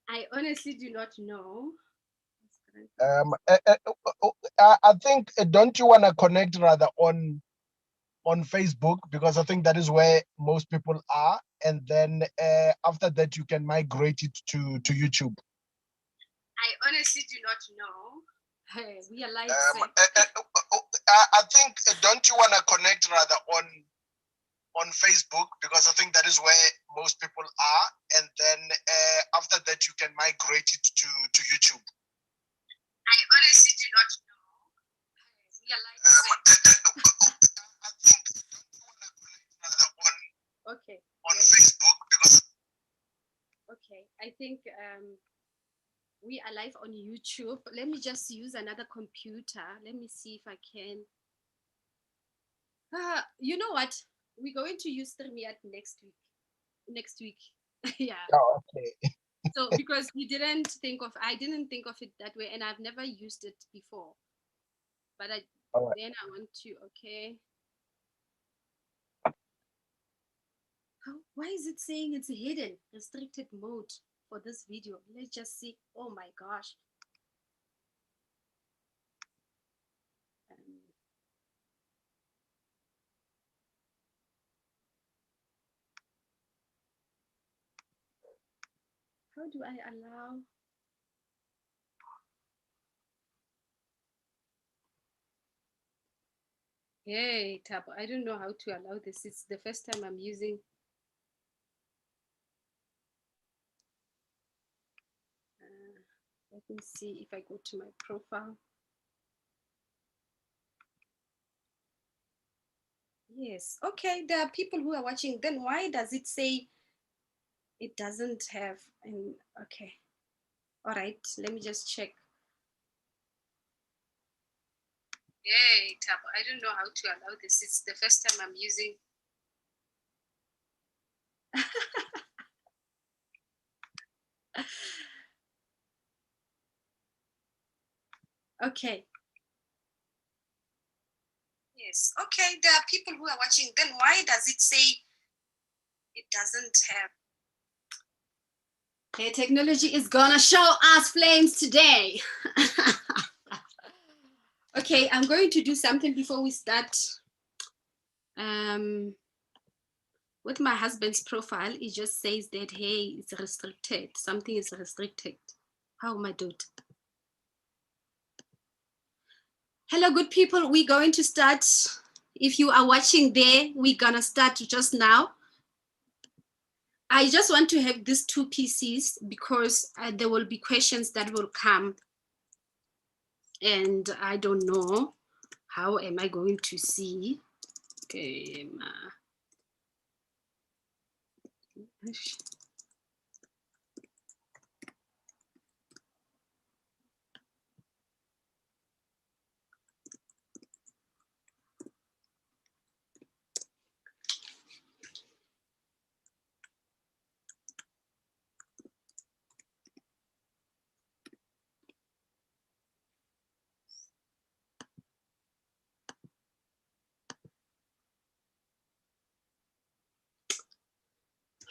I honestly do not know. I think, don't you want to connect rather on Facebook, because I think that is where most people are, and then after that you can migrate it to YouTube. I honestly do not know. Hey, we are live. I think, don't you want to connect rather on Facebook, because I think that is where most people are, and then after that you can migrate it to YouTube. I honestly do not know. We are live. I think, don't you want to connect rather on yes. Facebook, because okay, I think we are live on YouTube. Let me just use another computer. Let me see if I can. You know what? We're going to use StreamYard next week. Next week. Yeah. Oh, okay. So because I didn't think of it that way, and I've never used it before. But All right. then I want to, okay. Why is it saying it's hidden, restricted mode for this video? Let's just see. Oh my gosh. How do I allow? Hey, Tab, I don't know how to allow this. It's the first time I'm using. Let me see if I go to my profile. Yes. Okay, there are people who are watching. Then why does it say it doesn't have an, okay. All right, let me just check. Hey, Tab, I don't know how to allow this. It's the first time I'm using. Okay. Yes. Okay, there are people who are watching. Then why does it say it doesn't have? Hey, technology is gonna show us flames today. Okay, I'm going to do something before we start. With my husband's profile, it just says that, hey, it's restricted. Something is restricted. How am I doing? Hello, good people. We're going to start. If you are watching there, we're gonna start just now. I just want to have these two PCs because there will be questions that will come. And I don't know, how am I going to see? Okay.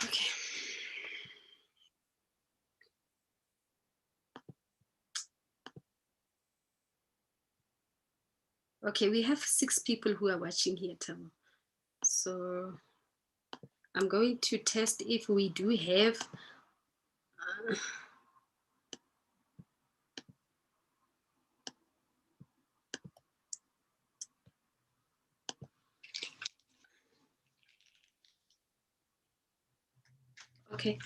Okay. Okay, we have 6 people who are watching here, Tamo. So I'm going to test if we do have. Okay.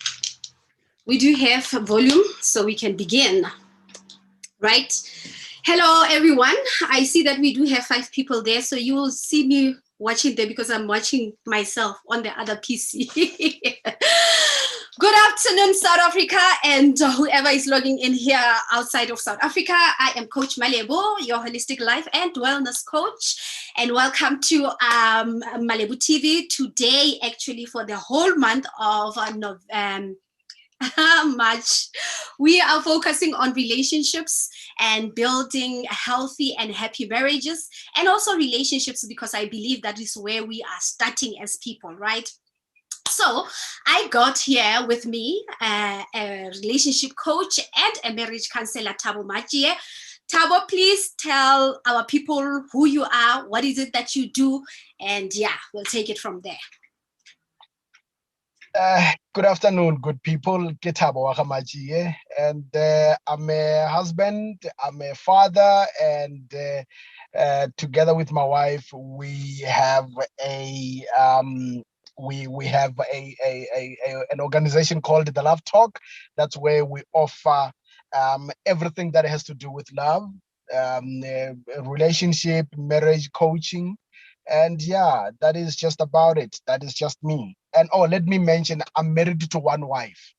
We do have volume, so we can begin. Right? Hello, everyone. I see that we do have 5 people there, so you will see me watching there because I'm watching myself on the other PC. Good afternoon, South Africa, and whoever is logging in here outside of South Africa. I am Coach Malebo, your holistic life and wellness coach, and welcome to Malebo TV today, actually for the whole month of March. We are focusing on relationships and building healthy and happy marriages, and also relationships because I believe that is where we are starting as people, right? So I got here with me a relationship coach and a marriage counselor, Thabo Machie. Thabo, please tell our people who you are, what is it that you do, and yeah, we'll take it from there. Good afternoon, good people. Ke Thabo wa Gamajie. And I'm a husband, I'm a father, and together with my wife, we have an organization called the Love Talk. That's where we offer everything that has to do with love, relationship, marriage coaching. And yeah, that is just about it. That is just me. And oh, let me mention, I'm married to one wife.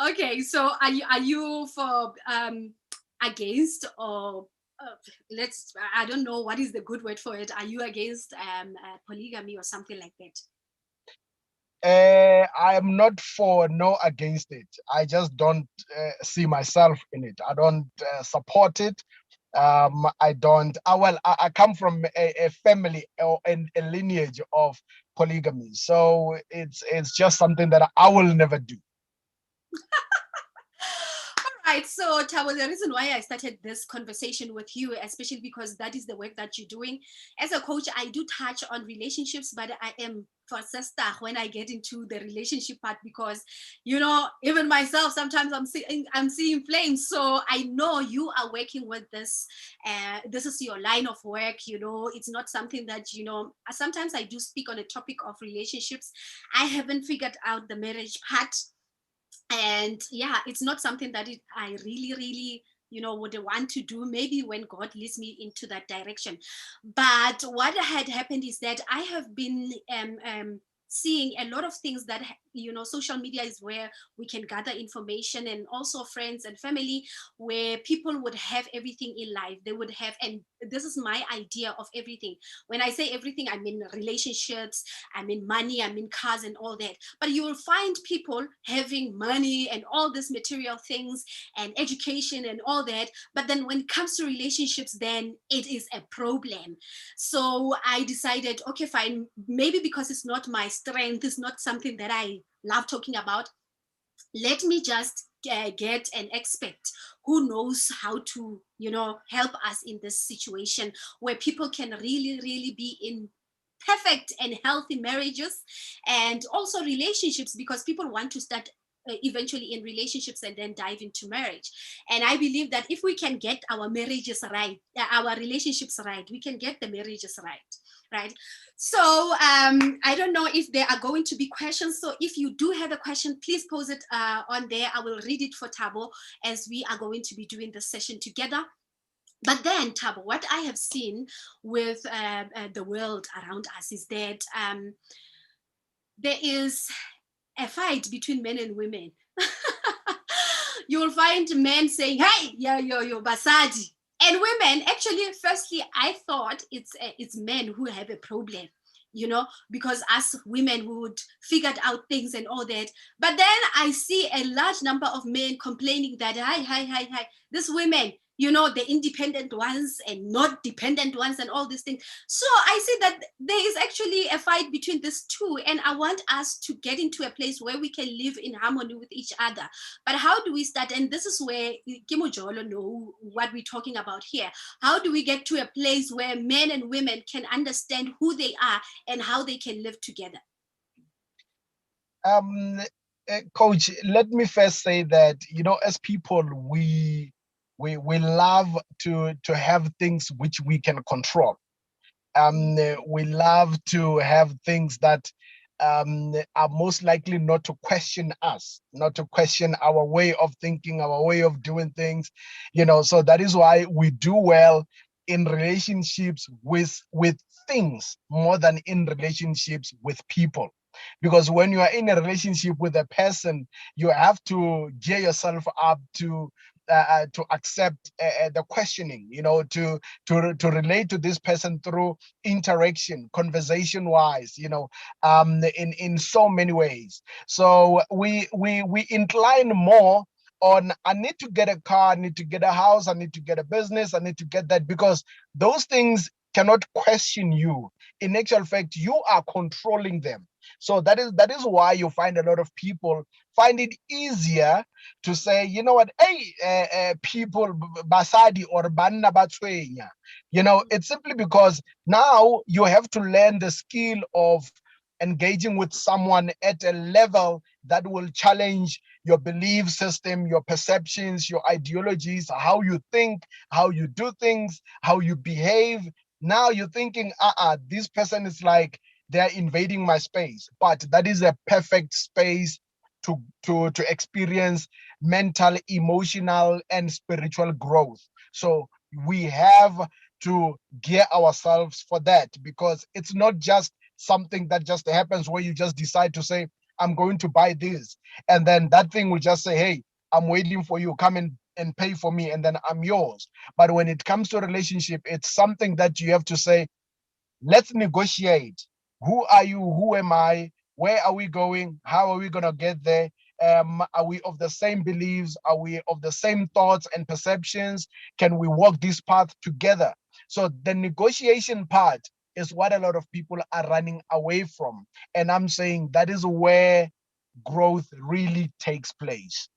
Okay, so are you for against or let's I don't know what is the good word for it. Are you against polygamy or something like that? I am not for nor against it. I just don't see myself in it. I don't support it. I don't. I come from a family or a lineage of polygamy, so it's just something that I will never do. Right. So, Tabo, the reason why I started this conversation with you, especially because that is the work that you're doing. As a coach, I do touch on relationships, but I am for sister when I get into the relationship part because, even myself, sometimes I'm seeing flames. So I know you are working with this. This is your line of work. It's not something that Sometimes I do speak on a topic of relationships. I haven't figured out the marriage part, and yeah, it's not something that I really would want to do, maybe when God leads me into that direction. But what had happened is that I have been seeing a lot of things that social media is where we can gather information, and also friends and family, where people would have everything in life. They would have, and this is my idea of everything. When I say everything, I mean relationships, I mean money, I mean cars and all that. But you will find people having money and all these material things and education and all that. But then when it comes to relationships, then it is a problem. So I decided, okay, fine, maybe because it's not my strength, it's not something that I love talking about, let me just get an expert who knows how to help us in this situation where people can really be in perfect and healthy marriages, and also relationships, because people want to start eventually in relationships and then dive into marriage. And I believe that if we can get our marriages right, our relationships right, we can get the marriages right. So I don't know if there are going to be questions. So if you do have a question, please pose it on there. I will read it for Thabo as we are going to be doing the session together. But then, Thabo, what I have seen with the world around us is that there is a fight between men and women. You will find men saying, "Hey, yeah, yo, basadi," and women. Actually, firstly, I thought it's men who have a problem, because us women, we would figured out things and all that. But then I see a large number of men complaining that, hi, this women, the independent ones and not dependent ones and all these things. So I see that there is actually a fight between these two, and I want us to get into a place where we can live in harmony with each other. But how do we start? And this is where Kimojolo know what we're talking about here. How do we get to a place where men and women can understand who they are and how they can live together? Coach, let me first say that as people, we love to have things which we can control. We love to have things that are most likely not to question us, not to question our way of thinking, our way of doing things. So that is why we do well in relationships with things more than in relationships with people. Because when you are in a relationship with a person, you have to gear yourself up to accept the questioning, to relate to this person through interaction, conversation wise, in so many ways. So we incline more on I need to get a car, I need to get a house, I need to get a business, I need to get that, because those things cannot question you. In actual fact, you are controlling them. So that is why you find a lot of people find it easier to say, you know what, hey, people, basadi or banna batwenya. It's simply because now you have to learn the skill of engaging with someone at a level that will challenge your belief system, your perceptions, your ideologies, how you think, how you do things, how you behave. Now you're thinking, this person is like they're invading my space. But that is a perfect space to experience mental, emotional, and spiritual growth. So we have to gear ourselves for that, because it's not just something that just happens where you just decide to say, I'm going to buy this, and then that thing will just say, hey, I'm waiting for you, come and pay for me, and then I'm yours. But when it comes to a relationship, it's something that you have to say, let's negotiate. Who are you? Who am I? Where are we going? How are we going to get there? Are we of the same beliefs? Are we of the same thoughts and perceptions? Can we walk this path together? So the negotiation part is what a lot of people are running away from. And I'm saying that is where growth really takes place.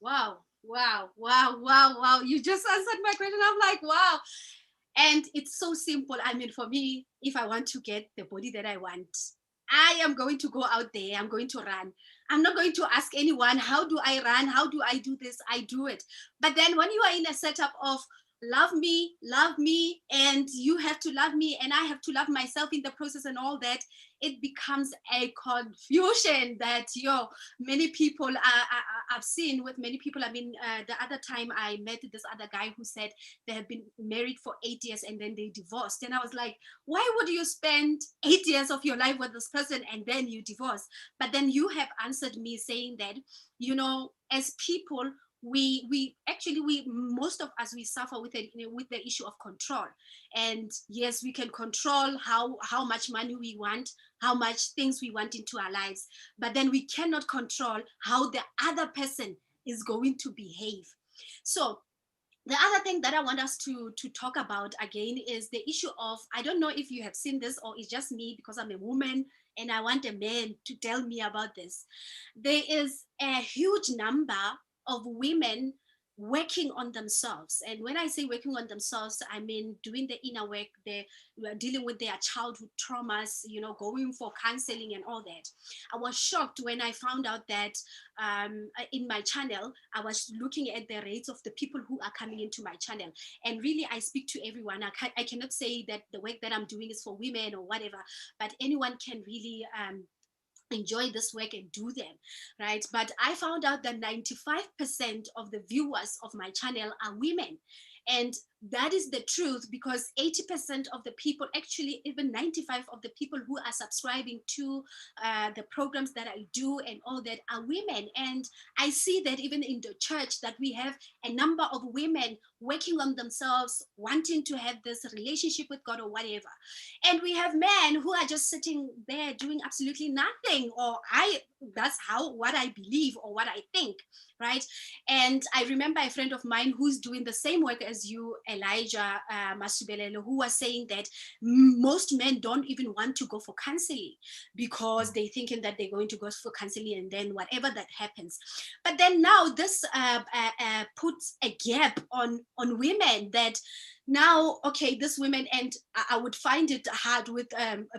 Wow, wow, wow, wow, wow. You just answered my question. I'm like, wow. And it's so simple. I mean, for me, if I want to get the body that I want, I am going to go out there. I'm going to run. I'm not going to ask anyone, how do I run? How do I do this? I do it. But then when you are in a setup of love me, and you have to love me, and I have to love myself in the process and all that, it becomes a confusion that, many people I've seen with many people. I mean, the other time I met this other guy who said they have been married for 8 years and then they divorced. And I was like, why would you spend 8 years of your life with this person and then you divorce? But then you have answered me saying that, as people, we actually, we most of us, we suffer with it, with the issue of control. And yes, we can control how much money we want, how much things we want into our lives, but then we cannot control how the other person is going to behave. So the other thing that I want us to talk about again is the issue of, I don't know if you have seen this or it's just me because I'm a woman and I want a man to tell me about this. There is a huge number of women working on themselves. And when I say working on themselves, I mean doing the inner work. They were dealing with their childhood traumas, going for counseling and all that. I was shocked when I found out that in my channel, I was looking at the rates of the people who are coming into my channel. And really, I speak to everyone. I cannot say that the work that I'm doing is for women or whatever, but anyone can really enjoy this work and do them, right? But I found out that 95% of the viewers of my channel are women. And that is the truth, because 80% of the people, actually even 95 of the people who are subscribing to the programs that I do and all that are women. And I see that even in the church, that we have a number of women working on themselves, wanting to have this relationship with God or whatever. And we have men who are just sitting there doing absolutely nothing, or that's what I believe or what I think, right? And I remember a friend of mine who's doing the same work as you, Elijah Masubelelo, who was saying that most men don't even want to go for counseling because they're thinking that they're going to go for counseling and then whatever that happens. But then now this puts a gap on women, that now, okay, this women, and I would find it hard with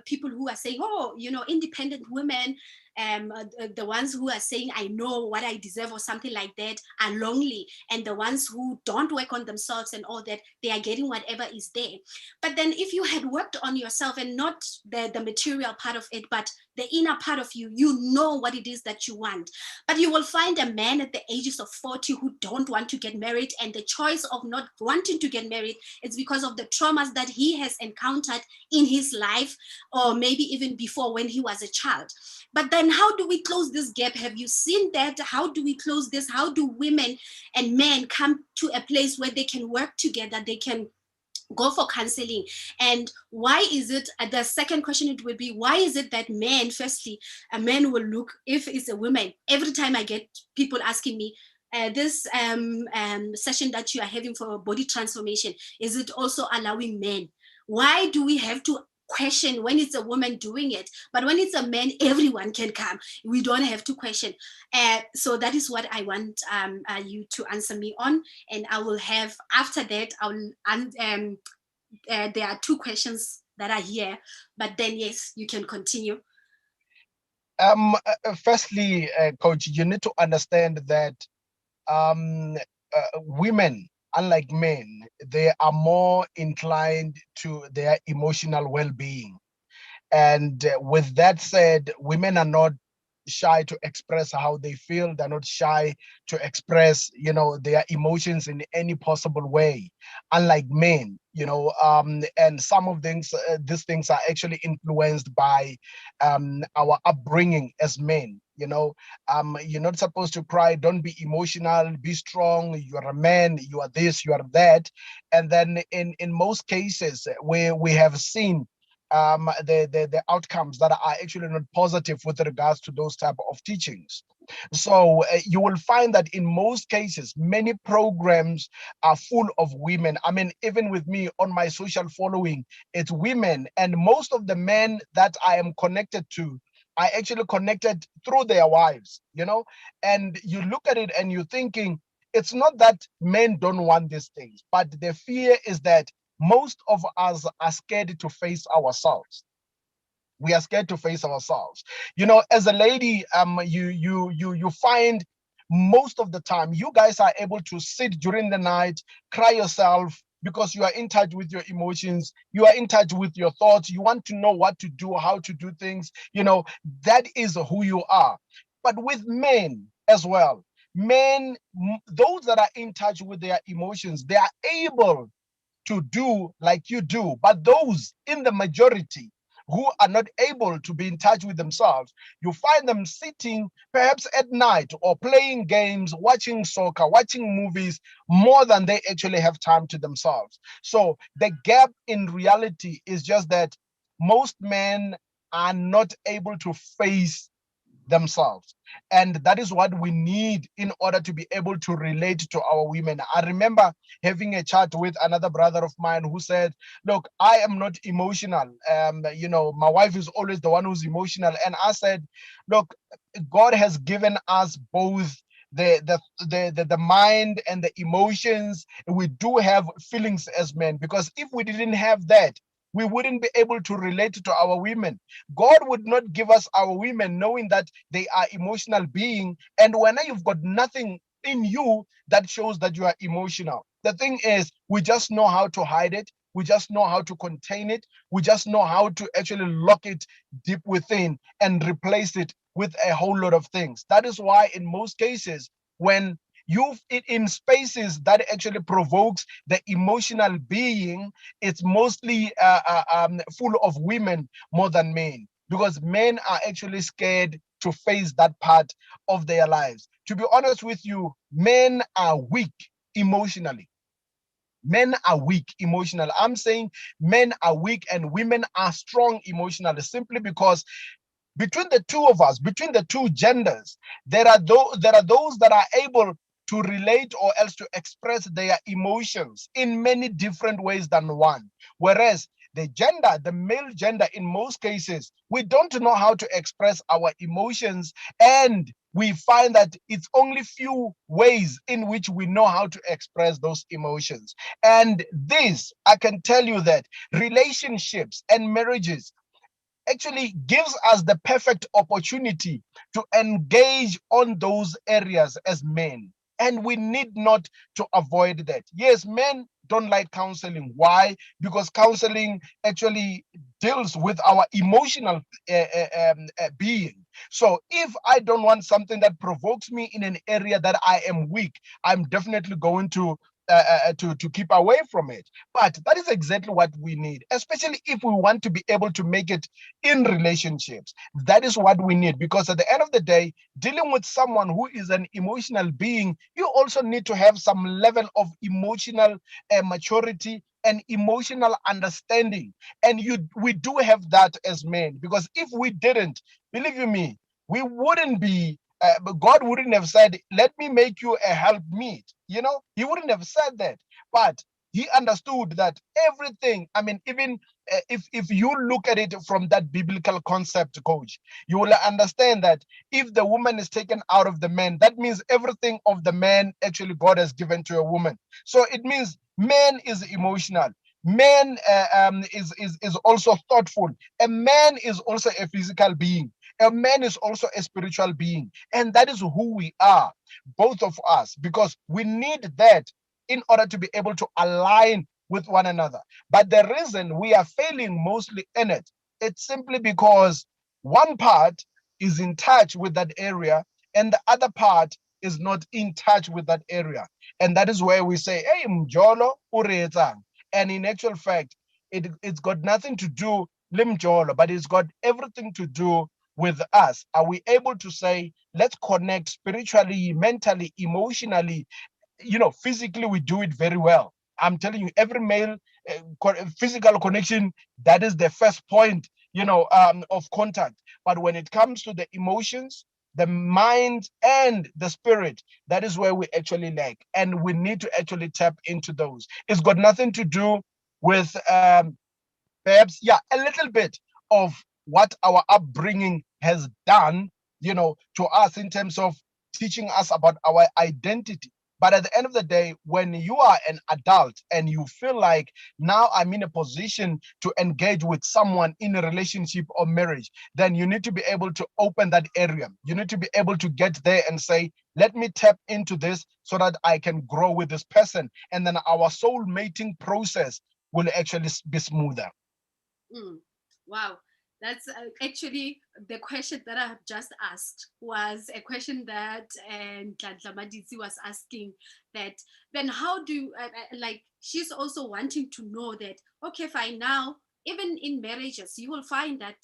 people who are saying, oh, independent women, the ones who are saying, I know what I deserve or something like that, are lonely. And the ones who don't work on themselves and all that, they are getting whatever is there. But then if you had worked on yourself, and not the material part of it, but the inner part of you, you know what it is that you want. But you will find a man at the ages of 40 who don't want to get married, and the choice of not wanting to get married is because of the traumas that he has encountered in his life, or maybe even before when he was a child. But then how do we close this gap? Have you seen that? How do we close this? How do women and men come to a place where they can work together, they can go for counseling? And why is it, the second question it would be, why is it that men, firstly, a man will look, if it's a woman, every time I get people asking me, this session that you are having for body transformation, is it also allowing men? Why do we have to question when it's a woman doing it, but when it's a man, everyone can come? We don't have to question. So that is what I want you to answer me on, and I will have after that. There are two questions that are here, but then yes, you can continue. Firstly, Coach, you need to understand that women, unlike men, they are more inclined to their emotional well-being. And with that said, women are not shy to express how they feel. They're not shy to express, their emotions in any possible way, unlike men. And some of these things are actually influenced by our upbringing as men. You're not supposed to cry. Don't be emotional. Be strong. You are a man. You are this. You are that. And then in most cases, where we have seen the outcomes that are actually not positive with regards to those type of teachings. So you will find that in most cases, many programs are full of women. I mean, even with me on my social following, it's women, and most of the men that I am connected to, I actually connected through their wives. And you look at it and you're thinking, it's not that men don't want these things, but the fear is that most of us are scared to face ourselves. We are scared to face ourselves. As a lady, you find most of the time you guys are able to sit during the night, cry yourself, because you are in touch with your emotions, you are in touch with your thoughts, you want to know what to do, how to do things. That is who you are. But with men as well, men, those that are in touch with their emotions, they are able to do like you do. But those in the majority who are not able to be in touch with themselves, you find them sitting perhaps at night or playing games, watching soccer, watching movies, more than they actually have time to themselves. So the gap in reality is just that most men are not able to face themselves. And that is what we need in order to be able to relate to our women. I remember having a chat with another brother of mine who said, look, I am not emotional. My wife is always the one who's emotional. And I said, look, God has given us both the mind and the emotions. We do have feelings as men, because if we didn't have that, we wouldn't be able to relate to our women. God would not give us our women knowing that they are emotional being. And when you've got nothing in you that shows that you are emotional, the thing is, we just know how to hide it. We just know how to contain it. We just know how to actually lock it deep within and replace it with a whole lot of things. That is why in most cases, when you in spaces that actually provokes the emotional being, it's mostly full of women more than men, because men are actually scared to face that part of their lives. To be honest with you, men are weak emotionally. Men are weak emotionally. I'm saying men are weak and women are strong emotionally, simply because between the two of us, between the two genders, there are those that are able to relate or else to express their emotions in many different ways than one. Whereas the male gender, in most cases, we don't know how to express our emotions, and we find that it's only few ways in which we know how to express those emotions. And this, I can tell you that relationships and marriages actually gives us the perfect opportunity to engage on those areas as men. And we need not to avoid that. Yes, men don't like counseling. Why? Because counseling actually deals with our emotional being. So if I don't want something that provokes me in an area that I am weak, I'm definitely going to keep away from it. But that is exactly what we need, especially if we want to be able to make it in relationships. That is what we need, because at the end of the day, dealing with someone who is an emotional being, you also need to have some level of emotional maturity and emotional understanding. And we do have that as men, because if we didn't, believe you me, we wouldn't be But God wouldn't have said, let me make you a helpmeet. He wouldn't have said that. But he understood that everything, I mean, even if you look at it from that biblical concept, coach, you will understand that if the woman is taken out of the man, that means everything of the man actually God has given to a woman. So it means man is emotional. Man is also thoughtful. A man is also a physical being. A man is also a spiritual being. And that is who we are, both of us, because we need that in order to be able to align with one another. But the reason we are failing mostly in it, it's simply because one part is in touch with that area and the other part is not in touch with that area. And that is where we say, hey, mjolo ureetsang. And in actual fact, it's got nothing to do limjolo, but it's got everything to do with us. Are we able to say, let's connect spiritually, mentally, emotionally? Physically, we do it very well. I'm telling you, every male physical connection, that is the first point, of contact. But when it comes to the emotions, the mind, and the spirit, that is where we actually lack. And we need to actually tap into those. It's got nothing to do with perhaps, yeah, a little bit of what our upbringing has done, to us in terms of teaching us about our identity. But at the end of the day, when you are an adult and you feel like now I'm in a position to engage with someone in a relationship or marriage, then you need to be able to open that area. You need to be able to get there and say, let me tap into this so that I can grow with this person. And then our soul mating process will actually be smoother. Wow. That's actually the question that I have just asked was a question that Maditsi was asking, that then how do like she's also wanting to know that, okay, fine, now even in marriages you will find that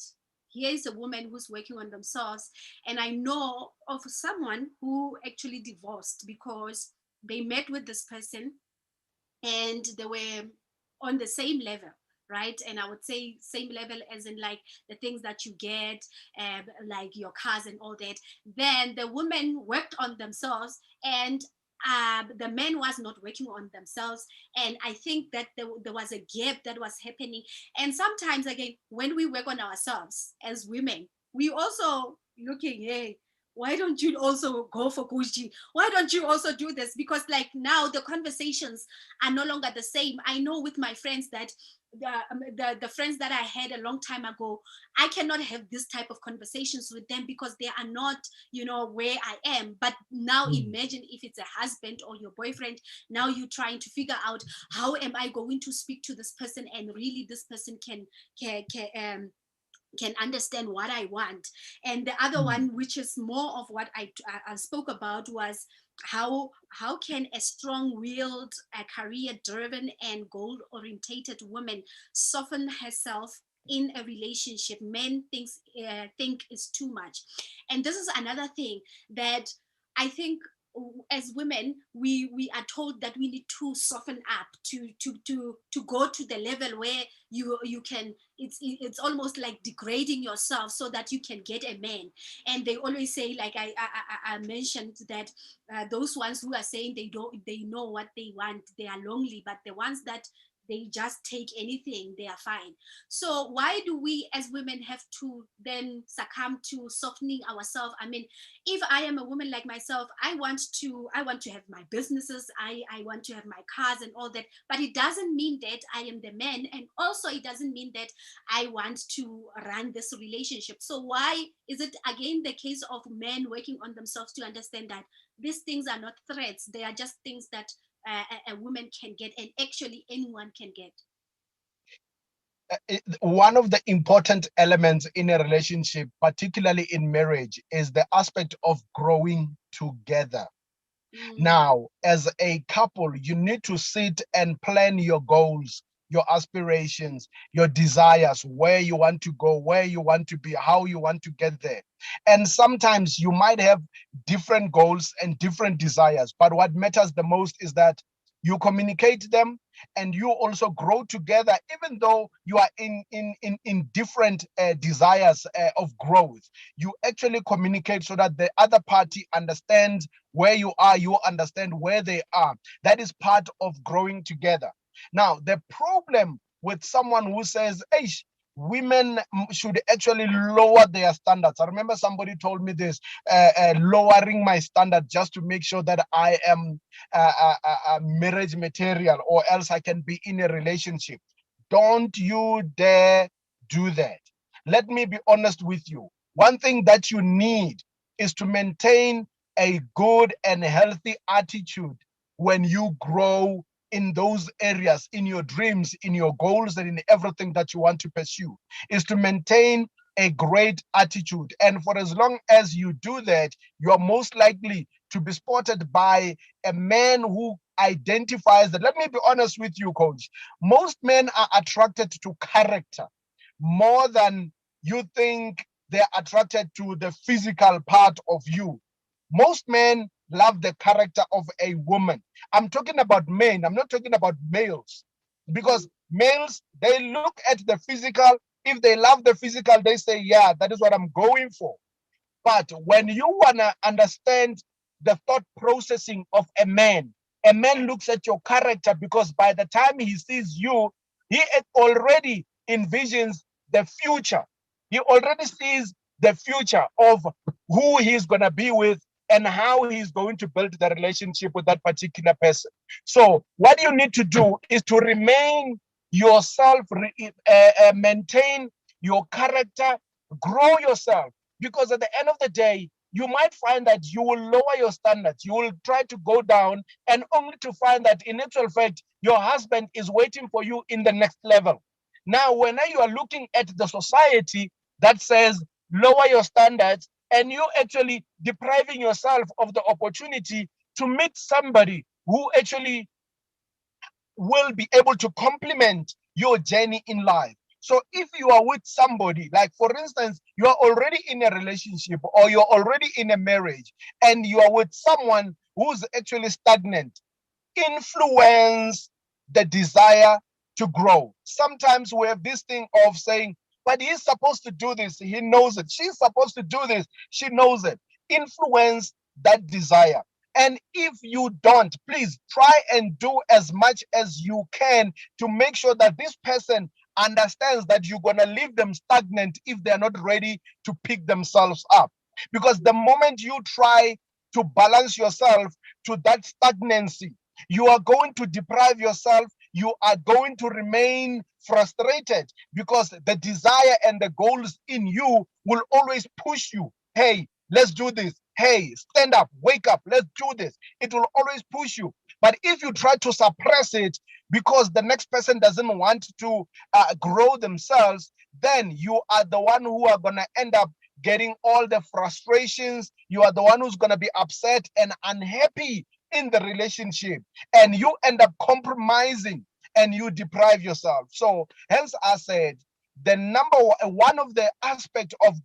here is a woman who's working on themselves, and I know of someone who actually divorced because they met with this person and they were on the same level, right? And I would say same level as in like the things that you get, like your cars and all that. Then the women worked on themselves, and the men was not working on themselves. And I think that there was a gap that was happening. And sometimes again, when we work on ourselves as women, we also looking, hey, why don't you also go for coaching? Why don't you also do this? Because like now the conversations are no longer the same. I know with my friends that the friends that I had a long time ago, I cannot have this type of conversations with them because they are not, where I am. But now imagine if it's a husband or your boyfriend. Now you're trying to figure out, how am I going to speak to this person, and really this person can understand what I want. And the other one, which is more of what I spoke about, was how can a strong-willed, career-driven, and goal-orientated woman soften herself in a relationship men think is too much. And this is another thing that I think as women we are told that we need to soften up to go to the level where you can, it's almost like degrading yourself so that you can get a man. And they always say, like I mentioned, that those ones who are saying they know what they want, they are lonely, but the ones that they just take anything, they are fine. So why do we as women have to then succumb to softening ourselves? I mean, if I am a woman like myself, I want to have my businesses, I want to have my cars and all that, but it doesn't mean that I am the man, and also it doesn't mean that I want to run this relationship. So why is it again the case of men working on themselves to understand that these things are not threats, they are just things that a woman can get, and actually anyone can get? One of the important elements in a relationship, particularly in marriage, is the aspect of growing together. Now, as a couple, you need to sit and plan your goals, your aspirations, your desires, where you want to go, where you want to be, how you want to get there. And sometimes you might have different goals and different desires, but what matters the most is that you communicate them and you also grow together, even though you are in different desires of growth. You actually communicate so that the other party understands where you are, you understand where they are. That is part of growing together. Now, the problem with someone who says, hey, women should actually lower their standards. I remember somebody told me this, lowering my standard just to make sure that I am marriage material, or else I can be in a relationship. Don't you dare do that. Let me be honest with you. One thing that you need is to maintain a good and healthy attitude when you grow in those areas, in your dreams, in your goals, and in everything that you want to pursue, is to maintain a great attitude. And for as long as you do that, you are most likely to be spotted by a man who identifies that. Let me be honest with you, coach. Most men are attracted to character more than you think they're attracted to the physical part of you. Most men love the character of a woman. I'm talking about men, I'm not talking about males. Because males, they look at the physical. If they love the physical, they say, yeah, that is what I'm going for. But when you want to understand the thought processing of a man looks at your character, because by the time he sees you, he already envisions the future. He already sees the future of who he's going to be with and how he's going to build the relationship with that particular person. So, what you need to do is to remain yourself, maintain your character, grow yourself, because at the end of the day, you might find that you will lower your standards. You will try to go down, and only to find that in actual fact, your husband is waiting for you in the next level. Now, when you are looking at the society that says lower your standards, and you actually depriving yourself of the opportunity to meet somebody who actually will be able to complement your journey in life. So if you are with somebody, like for instance, you are already in a relationship or you're already in a marriage, and you are with someone who's actually stagnant, influence the desire to grow. Sometimes we have this thing of saying, but he's supposed to do this, he knows it. She's supposed to do this, she knows it. Influence that desire. And if you don't, please try and do as much as you can to make sure that this person understands that you're going to leave them stagnant if they're not ready to pick themselves up. Because the moment you try to balance yourself to that stagnancy, you are going to deprive yourself. You are going to remain frustrated, because the desire and the goals in you will always push you. Hey, let's do this. Hey, stand up, wake up, let's do this. It will always push you. But if you try to suppress it because the next person doesn't want to grow themselves, then you are the one who are going to end up getting all the frustrations. You are the one who's going to be upset and unhappy in the relationship, and you end up compromising and you deprive yourself. So hence I said, the number one of the aspect of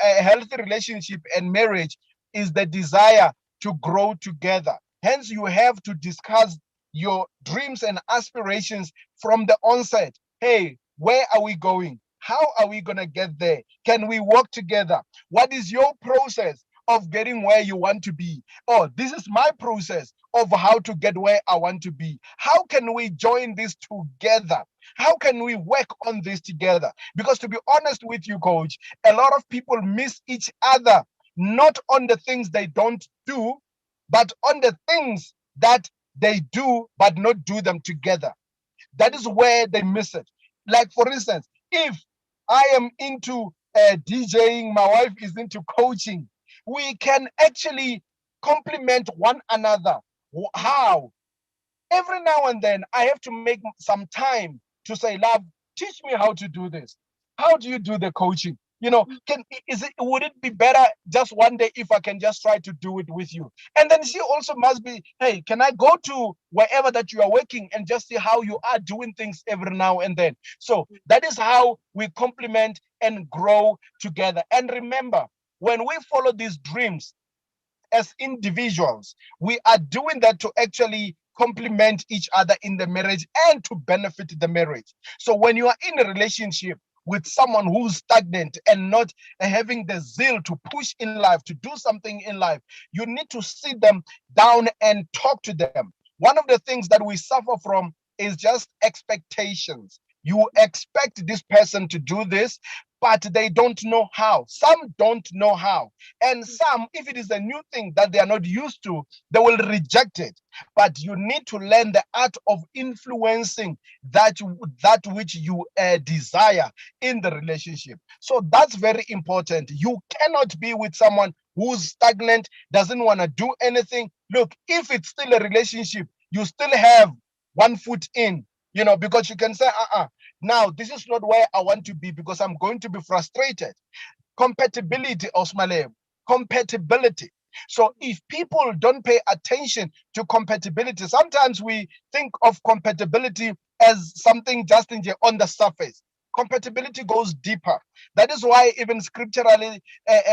a healthy relationship and marriage is the desire to grow together. Hence you have to discuss your dreams and aspirations from the onset. Hey, where are we going? How are we going to get there? Can we work together? What is your process of getting where you want to be? Oh, this is my process of how to get where I want to be. How can we join this together? How can we work on this together? Because to be honest with you, coach, a lot of people miss each other, not on the things they don't do, but on the things that they do, but not do them together. That is where they miss it. Like, for instance, if I am into DJing, my wife is into coaching, we can actually complement one another. How? Every now and then, I have to make some time to say, love, teach me how to do this. How do you do the coaching? Would it be better just one day if I can just try to do it with you? And then she also must be, hey, can I go to wherever that you are working and just see how you are doing things every now and then? So that is how we complement and grow together. And remember, when we follow these dreams as individuals, we are doing that to actually complement each other in the marriage and to benefit the marriage. So when you are in a relationship with someone who's stagnant and not having the zeal to push in life, to do something in life, you need to sit them down and talk to them. One of the things that we suffer from is just expectations. You expect this person to do this, but they don't know how. Some don't know how. And some, if it is a new thing that they are not used to, they will reject it. But you need to learn the art of influencing that which you desire in the relationship. So that's very important. You cannot be with someone who's stagnant, doesn't want to do anything. Look, if it's still a relationship, you still have one foot in, because you can say, now this is not where I want to be because I'm going to be frustrated. Compatibility, Osmale, compatibility. So if people don't pay attention to compatibility, sometimes we think of compatibility as something just on the surface. Compatibility goes deeper. That is why even scripturally,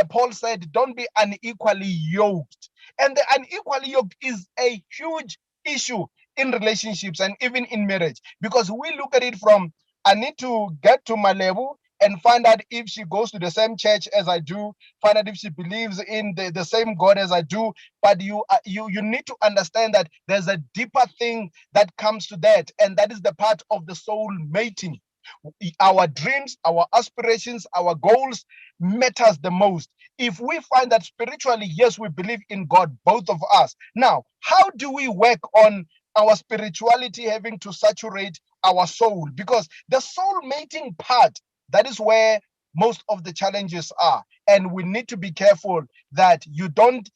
Paul said, don't be unequally yoked. And the unequally yoked is a huge issue in relationships and even in marriage, because we look at it from, I need to get to my level and find out if she goes to the same church as I do, find out if she believes in the same God as I do. But you need to understand that there's a deeper thing that comes to that, and that is the part of the soul mating. Our dreams, our aspirations, our goals matters the most. If we find that spiritually, yes, we believe in God, both of us. Now, how do we work on our spirituality having to saturate our soul? Because the soul mating part, that is where most of the challenges are. And we need to be careful that you don't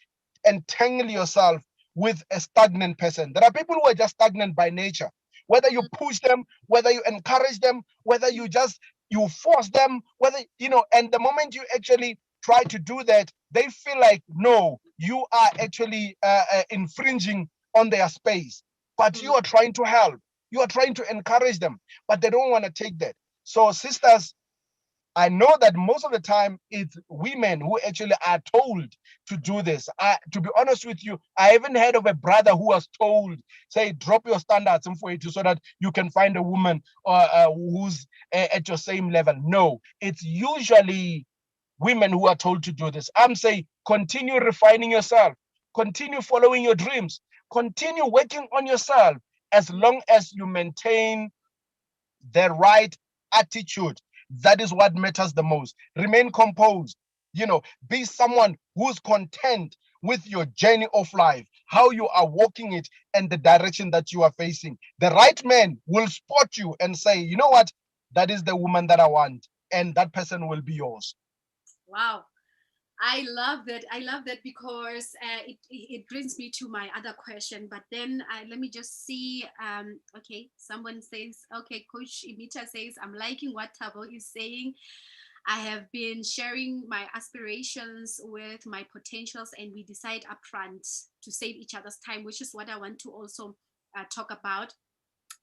entangle yourself with a stagnant person. There are people who are just stagnant by nature. Whether you push them, whether you encourage them, whether you force them, and the moment you actually try to do that, they feel like, no, you are actually infringing on their space. But you are trying to help. You are trying to encourage them, but they don't want to take that. So, sisters, I know that most of the time it's women who actually are told to do this. To be honest with you, I haven't heard of a brother who was told, say, drop your standards so that you can find a woman who's at your same level. No, it's usually women who are told to do this. I'm saying continue refining yourself, continue following your dreams, continue working on yourself as long as you maintain the right attitude. That is what matters the most. Remain composed. Be someone who's content with your journey of life, how you are walking it, and the direction that you are facing. The right man will spot you and say, you know what? That is the woman that I want. And that person will be yours. Wow. I love that. I love that because it brings me to my other question. But then let me just see. Okay, someone says, okay, Coach Imita says, I'm liking what Tabo is saying. I have been sharing my aspirations with my potentials, and we decide upfront to save each other's time, which is what I want to also talk about.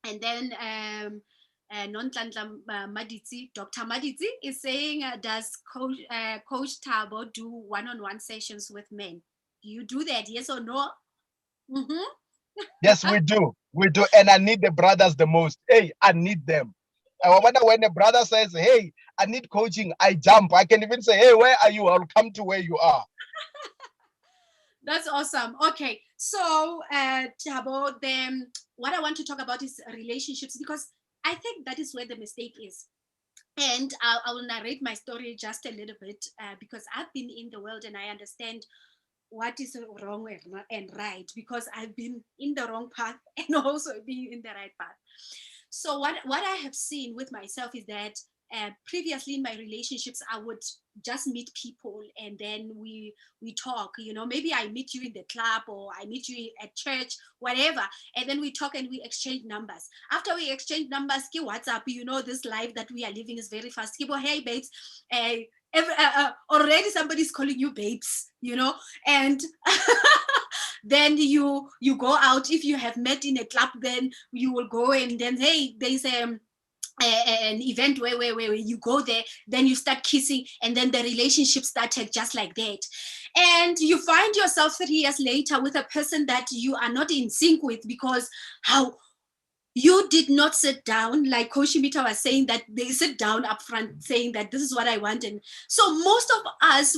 And then Nonhlanhla Maditsi, Dr. Maditsi is saying, does Coach Tabo do one-on-one sessions with men? Do you do that? Yes or no? Mm-hmm. Yes, we do. We do. And I need the brothers the most. Hey, I need them. I wonder when the brother says, hey, I need coaching, I jump. I can even say, hey, where are you? I'll come to where you are. That's awesome. Okay. So, Tabo, then what I want to talk about is relationships, because I think that is where the mistake is. And I will narrate my story just a little bit because I've been in the world and I understand what is wrong and right, because I've been in the wrong path and also being in the right path. So what I have seen with myself is that previously in my relationships, I would just meet people and then we talk. Maybe I meet you in the club or I meet you at church, whatever, and then we talk and we exchange numbers. After we exchange numbers, WhatsApp, this life that we are living is very fast. Hey babes, already somebody's calling you babes, and then you go out. If you have met in a club, then you will go and then, hey, there's an event where you go there, then you start kissing, and then the relationship started just like that. And you find yourself 3 years later with a person that you are not in sync with, because how you did not sit down, like Coach Mita was saying, that they sit down up front saying that this is what I want. And so most of us,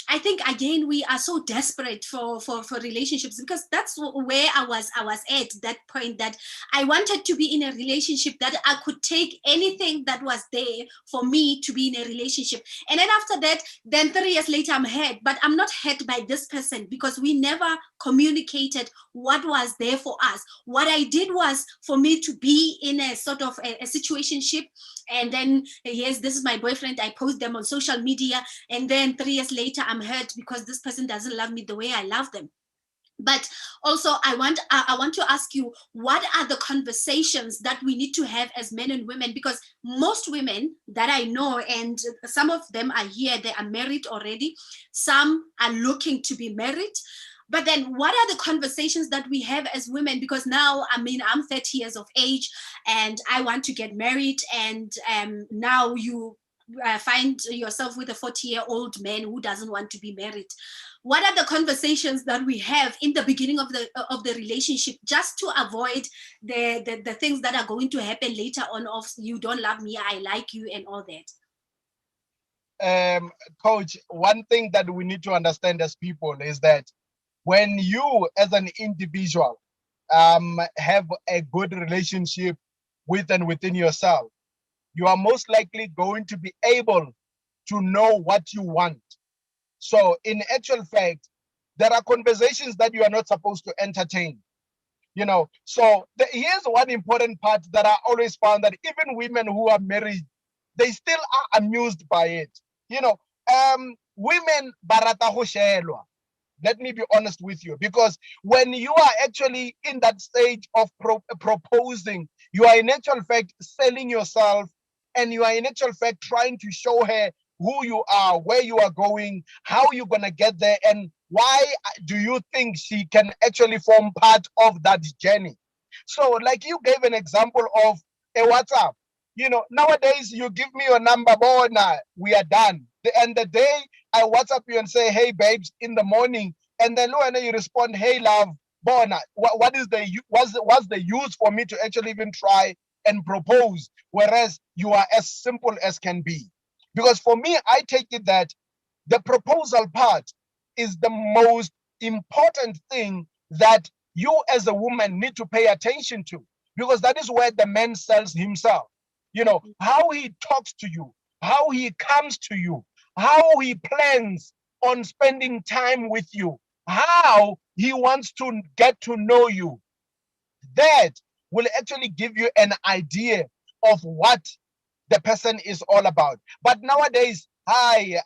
I think again, we are so desperate for relationships, because that's where I was at that point, that I wanted to be in a relationship that I could take anything that was there for me to be in a relationship. And then after that, then 3 years later, I'm hurt, but I'm not hurt by this person, because we never communicated what was there for us. What I did was for me to be in a sort of a situationship, and then yes, this is my boyfriend, I post them on social media, and then 3 years later I'm hurt because this person doesn't love me the way I love them. But also I want to ask you, what are the conversations that we need to have as men and women? Because most women that I know, and some of them are here, they are married already, some are looking to be married. But then what are the conversations that we have as women? Because now, I mean, I'm 30 years of age and I want to get married, and now you find yourself with a 40-year-old man who doesn't want to be married. What are the conversations that we have in the beginning of the relationship, just to avoid the things that are going to happen later on, of you don't love me, I like you, and all that? Coach, one thing that we need to understand as people is that when you as an individual have a good relationship with and within yourself, you are most likely going to be able to know what you want. So in actual fact, there are conversations that you are not supposed to entertain. So here's one important part that I always found, that even women who are married, they still are amused by it. Women barata ho shelwa. Let me be honest with you, because when you are actually in that stage of proposing, you are in actual fact selling yourself, and you are in actual fact trying to show her who you are, where you are going, how you're going to get there, and why do you think she can actually form part of that journey. So like you gave an example of a WhatsApp. Nowadays you give me your number, bona, we are done. And the day I WhatsApp you and say, hey babes, in the morning, and then when you respond, hey love, bona, what's the use for me to actually even try and propose, whereas you are as simple as can be? Because for me, I take it that the proposal part is the most important thing that you as a woman need to pay attention to, because that is where the man sells himself. How he talks to you, how he comes to you, how he plans on spending time with you, how he wants to get to know you. That will actually give you an idea of what the person is all about. But nowadays, hi,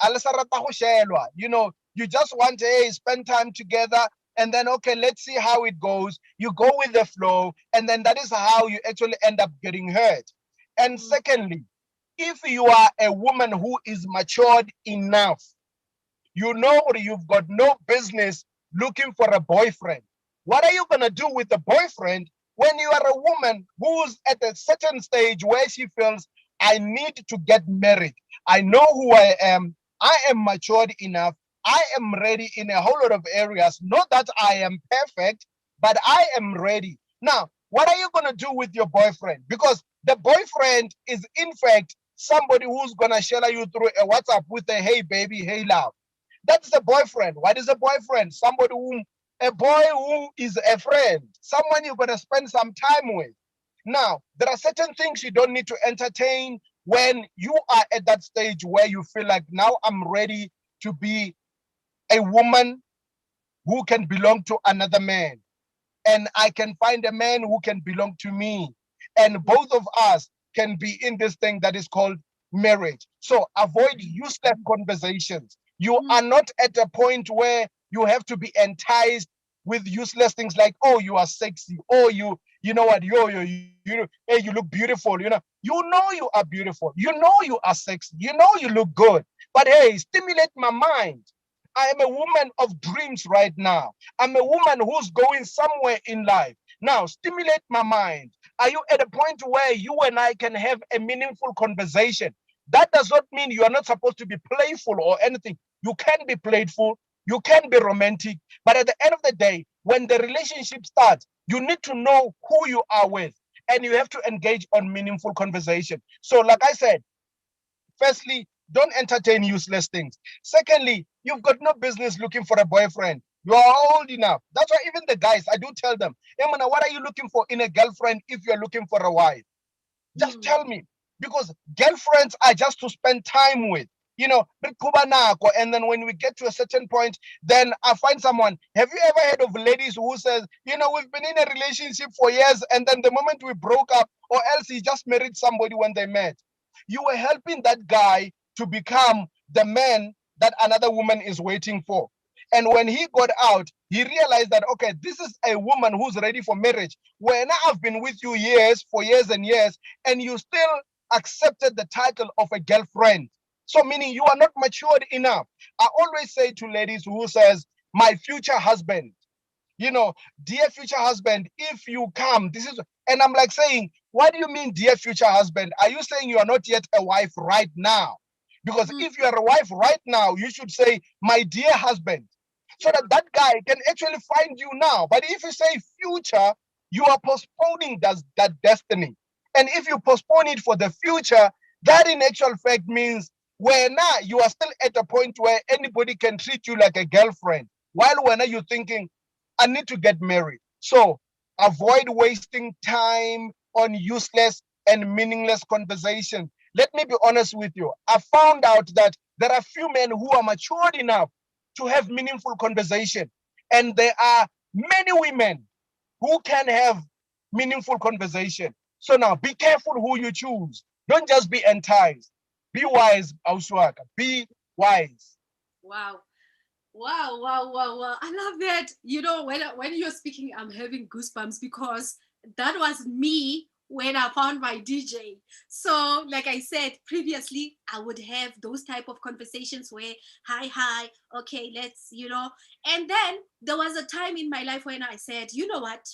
you just want to spend time together, and then okay, let's see how it goes. You go with the flow, and then that is how you actually end up getting hurt. And secondly, if you are a woman who is matured enough, you've got no business looking for a boyfriend. What are you going to do with a boyfriend when you are a woman who's at a certain stage where she feels, I need to get married. I know who I am. I am matured enough. I am ready in a whole lot of areas. Not that I am perfect, but I am ready. Now, what are you going to do with your boyfriend? Because the boyfriend is, in fact, somebody who's going to share you through a WhatsApp with a, hey, baby, hey, love. That's the boyfriend. What is a boyfriend? A boy who is a friend, someone you're going to spend some time with. Now, there are certain things you don't need to entertain when you are at that stage where you feel like, now I'm ready to be a woman who can belong to another man. And I can find a man who can belong to me. And both of us can be in this thing that is called marriage. So avoid useless conversations. You are not at a point where you have to be enticed with useless things like, oh, you are sexy. Oh, you know what, hey, you look beautiful. You are beautiful. You are sexy. You look good. But hey, stimulate my mind. I am a woman of dreams right now. I'm a woman who's going somewhere in life. Now, stimulate my mind. Are you at a point where you and I can have a meaningful conversation? That does not mean you are not supposed to be playful or anything. You can be playful, you can be romantic, but at the end of the day, when the relationship starts, you need to know who you are with, and you have to engage on meaningful conversation. So, like I said, firstly, don't entertain useless things. Secondly, you've got no business looking for a boyfriend. You are old enough. That's why even the guys, I do tell them, Emana, what are you looking for in a girlfriend if you're looking for a wife? Just tell me, because girlfriends are just to spend time with. You know, and then when we get to a certain point, then I find someone. Have you ever heard of ladies who says, we've been in a relationship for years, and then the moment we broke up, or else he just married somebody when they met? You were helping that guy to become the man that another woman is waiting for. And when he got out, he realized that, okay, this is a woman who's ready for marriage. When I've been with you for years and years, and you still accepted the title of a girlfriend. So meaning you are not matured enough. I always say to ladies who says, my future husband, dear future husband, if you come, this is, and I'm like saying, what do you mean, dear future husband? Are you saying you are not yet a wife right now? Because if you are a wife right now, you should say, my dear husband, so that that guy can actually find you now. But if you say future, you are postponing that destiny. And if you postpone it for the future, that in actual fact means where now you are still at a point where anybody can treat you like a girlfriend. While when are you thinking, I need to get married? So avoid wasting time on useless and meaningless conversation. Let me be honest with you. I found out that there are few men who are matured enough to have meaningful conversation, and there are many women who can have meaningful conversation. So now be careful who you choose. Don't just be enticed. Be wise, Auswaka. Be wise. Wow. Wow, wow, wow, wow. I love that. When you're speaking, I'm having goosebumps because that was me when I found my DJ. So, like I said previously, I would have those type of conversations where, hi, okay, and then there was a time in my life when I said, you know what?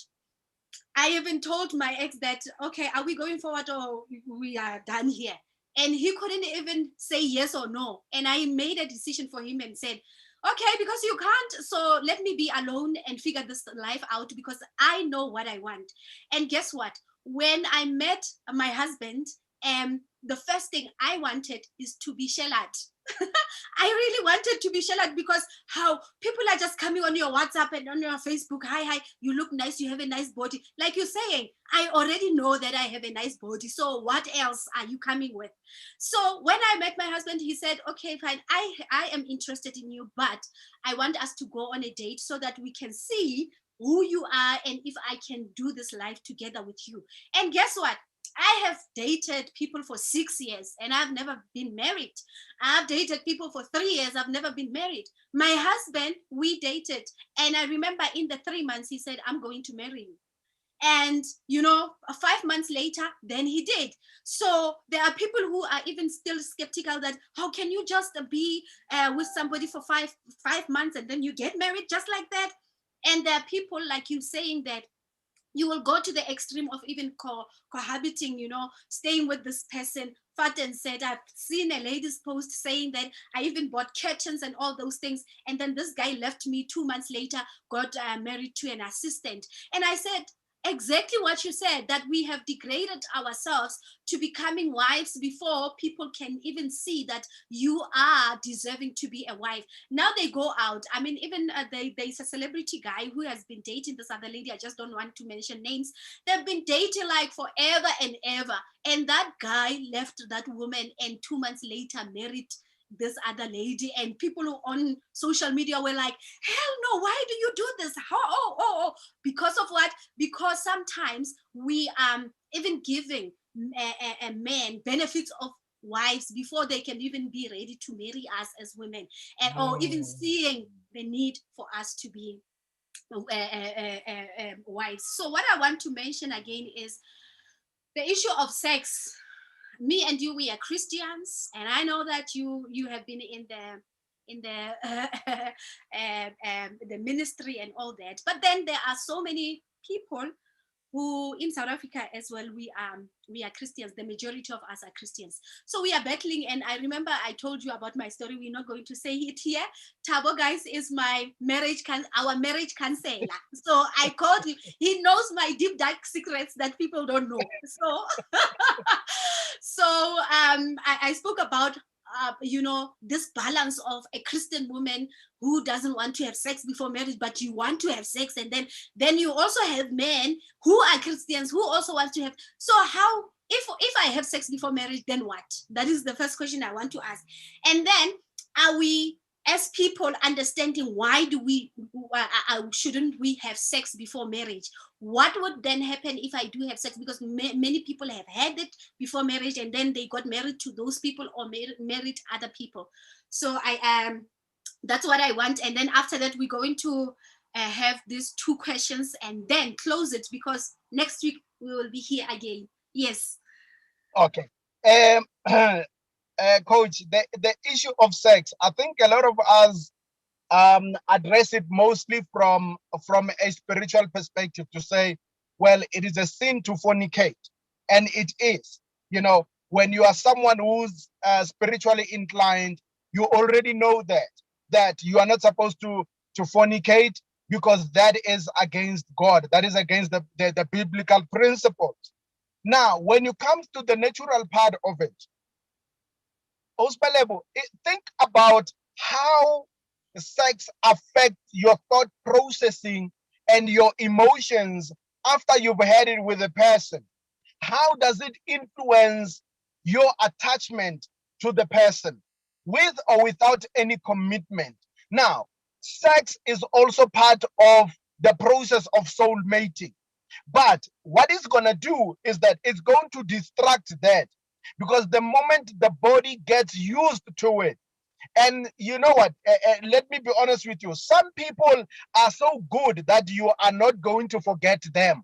I even told my ex that, okay, are we going forward or we are done here? And he couldn't even say yes or no. And I made a decision for him and said, okay, because you can't, so let me be alone and figure this life out because I know what I want. And guess what? When I met my husband, the first thing I wanted is to be shellared. I really wanted to be shellared because how people are just coming on your WhatsApp and on your Facebook. Hi, you look nice. You have a nice body. Like you're saying, I already know that I have a nice body. So what else are you coming with? So when I met my husband, he said, okay, fine. I am interested in you, but I want us to go on a date so that we can see who you are and if I can do this life together with you. And guess what? I have dated people for 6 years and I've never been married. I've dated people for 3 years. I've never been married. My husband, we dated. And I remember in the 3 months, he said, I'm going to marry you. And 5 months later, then he did. So there are people who are even still skeptical that how can you just be with somebody for five months and then you get married just like that? And there are people like you saying that you will go to the extreme of even cohabiting, staying with this person. Fat and said, I've seen a lady's post saying that I even bought curtains and all those things. And then this guy left me 2 months later, got married to an assistant. And I said, exactly what you said, that we have degraded ourselves to becoming wives before people can even see that you are deserving to be a wife. Now they go out. I mean, even there's a celebrity guy who has been dating this other lady. I just don't want to mention names. They've been dating like forever and ever. And that guy left that woman and 2 months later married this other lady, and people who on social media were like, hell no, why do you do this? Because of what? Because sometimes we even giving a man benefits of wives before they can even be ready to marry us as women, and or even seeing the need for us to be wives. So what I want to mention again is the issue of sex. Me and you, we are Christians, and I know that you have been in the ministry and all that. But then there are so many people who in South Africa as well, we are Christians. The majority of us are Christians. So we are battling. And I remember I told you about my story. We're not going to say it here. Thabo, guys, is my our marriage counselor. So I called him. He knows my deep dark secrets that people don't know. So so I spoke about this balance of a Christian woman who doesn't want to have sex before marriage, but you want to have sex, and then you also have men who are Christians who also want to have. So how, if I have sex before marriage, then what? That is the first question I want to ask. And then, are we as people understanding why shouldn't we have sex before marriage? What would then happen if I do have sex? Because many people have had it before marriage, and then they got married to those people or married other people. So that's what I want. And then after that, we're going to have these 2 questions and then close it, because next week we will be here again. Yes. Okay. Coach, the issue of sex, I think a lot of us address it mostly from a spiritual perspective, to say, well, it is a sin to fornicate, and it is. When you are someone who's spiritually inclined, you already know that you are not supposed to fornicate, because that is against God. That is against the biblical principles. Now, when you come to the natural part of it, think about how sex affects your thought processing and your emotions after you've had it with a person. How does it influence your attachment to the person, with or without any commitment? Now, sex is also part of the process of soul mating. But what it's going to do is that it's going to distract that, because the moment the body gets used to it, and you know what, let me be honest with you, some people are so good that you are not going to forget them.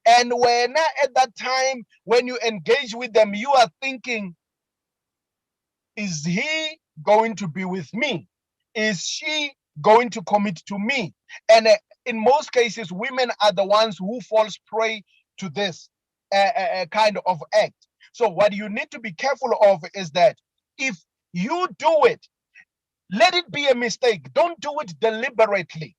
And when at that time, when you engage with them, you are thinking, is he going to be with me? Is she going to commit to me? And in most cases, women are the ones who falls prey to this kind of act. So what you need to be careful of is that if you do it, let it be a mistake. Don't do it deliberately.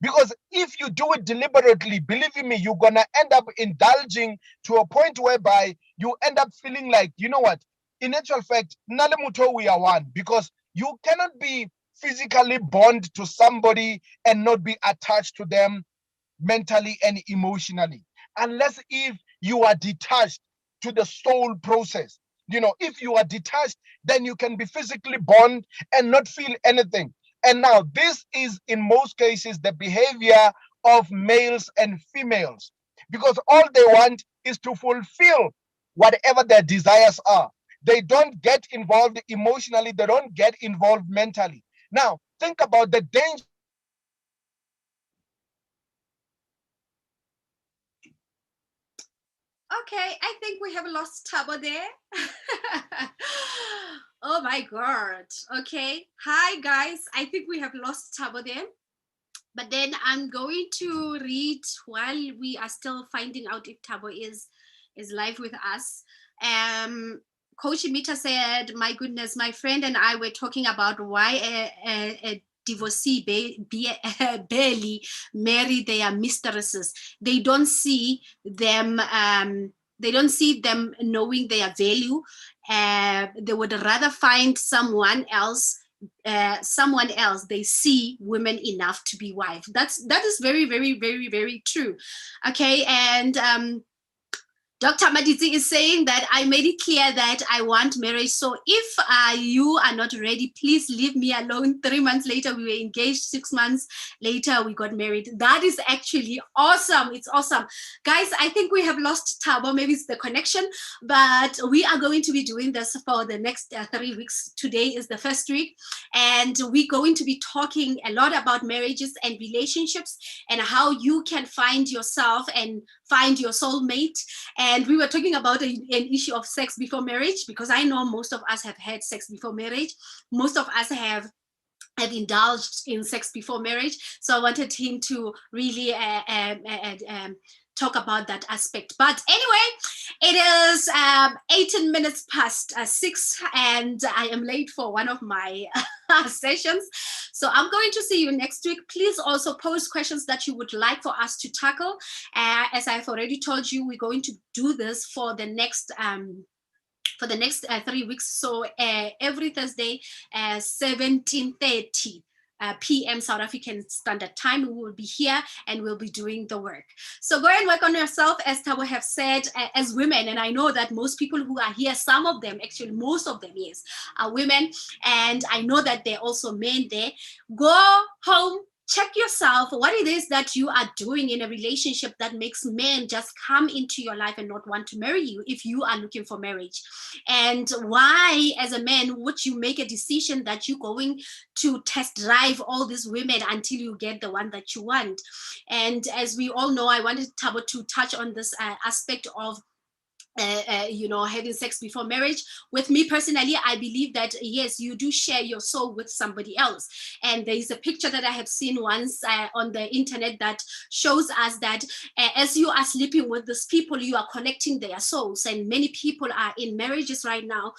Because if you do it deliberately, believe me, you're going to end up indulging to a point whereby you end up feeling like, you know what, in actual fact, Nalemuto, we are one. Because you cannot be physically bond to somebody and not be attached to them mentally and emotionally, unless if you are detached to the soul process. If you are detached, then you can be physically bond and not feel anything. And now this is in most cases the behavior of males and females, because all they want is to fulfill whatever their desires are. They don't get involved emotionally, they don't get involved mentally. Now think about the danger. Okay, I think we have lost Tabo there. Oh my God. Okay. Hi, guys. I think we have lost Tabo there. But then I'm going to read while we are still finding out if Tabo is live with us. Coach Imita said, my goodness, my friend and I were talking about why a divorcee barely marry their mistresses. They don't see them. They don't see them knowing their value. They would rather find someone else. They see women enough to be wife. That is very, very, very, very true. Okay, and Dr. Madizi is saying that I made it clear that I want marriage. So if you are not ready, please leave me alone. 3 months later, we were engaged. 6 months later, we got married. That is actually awesome. It's awesome. Guys, I think we have lost Tabo. Maybe it's the connection, but we are going to be doing this for the next 3 weeks. Today is the first week, and we're going to be talking a lot about marriages and relationships and how you can find yourself and find your soulmate. And we were talking about an issue of sex before marriage, because I know most of us have had sex before marriage. Most of us have indulged in sex before marriage. So I wanted him to really talk about that aspect. But anyway, it is 18 minutes past 6, and I am late for one of my sessions. So I'm going to see you next week. Please also post questions that you would like for us to tackle. As I've already told you, we're going to do this for the next 3 weeks. So every Thursday, 17:30 p.m. South African Standard Time, we will be here and we'll be doing the work. So go and work on yourself, as Tabo have said, as women. And I know that most people who are here, some of them, actually most of them, yes, are women. And I know that there are also men there. Go home, check yourself, what it is that you are doing in a relationship that makes men just come into your life and not want to marry you if you are looking for marriage. And why, as a man, would you make a decision that you're going to test drive all these women until you get the one that you want? And as we all know, I wanted Tabo to touch on this aspect of having sex before marriage. With me personally, I believe that yes, you do share your soul with somebody else. And there is a picture that I have seen once on the internet that shows us that as you are sleeping with these people, you are connecting their souls. And many people are in marriages right now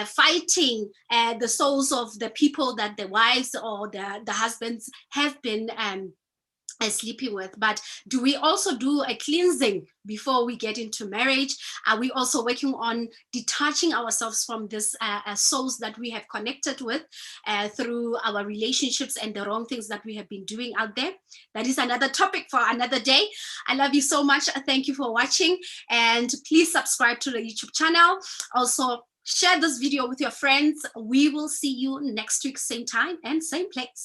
fighting the souls of the people that the wives or the husbands have been sleeping with. But do we also do a cleansing before we get into marriage? Are we also working on detaching ourselves from this souls that we have connected with through our relationships and the wrong things that we have been doing out there? That is another topic for another day. I love you so much. Thank you for watching, and please subscribe to the YouTube channel. Also, share this video with your friends. We will see you next week, same time and same place.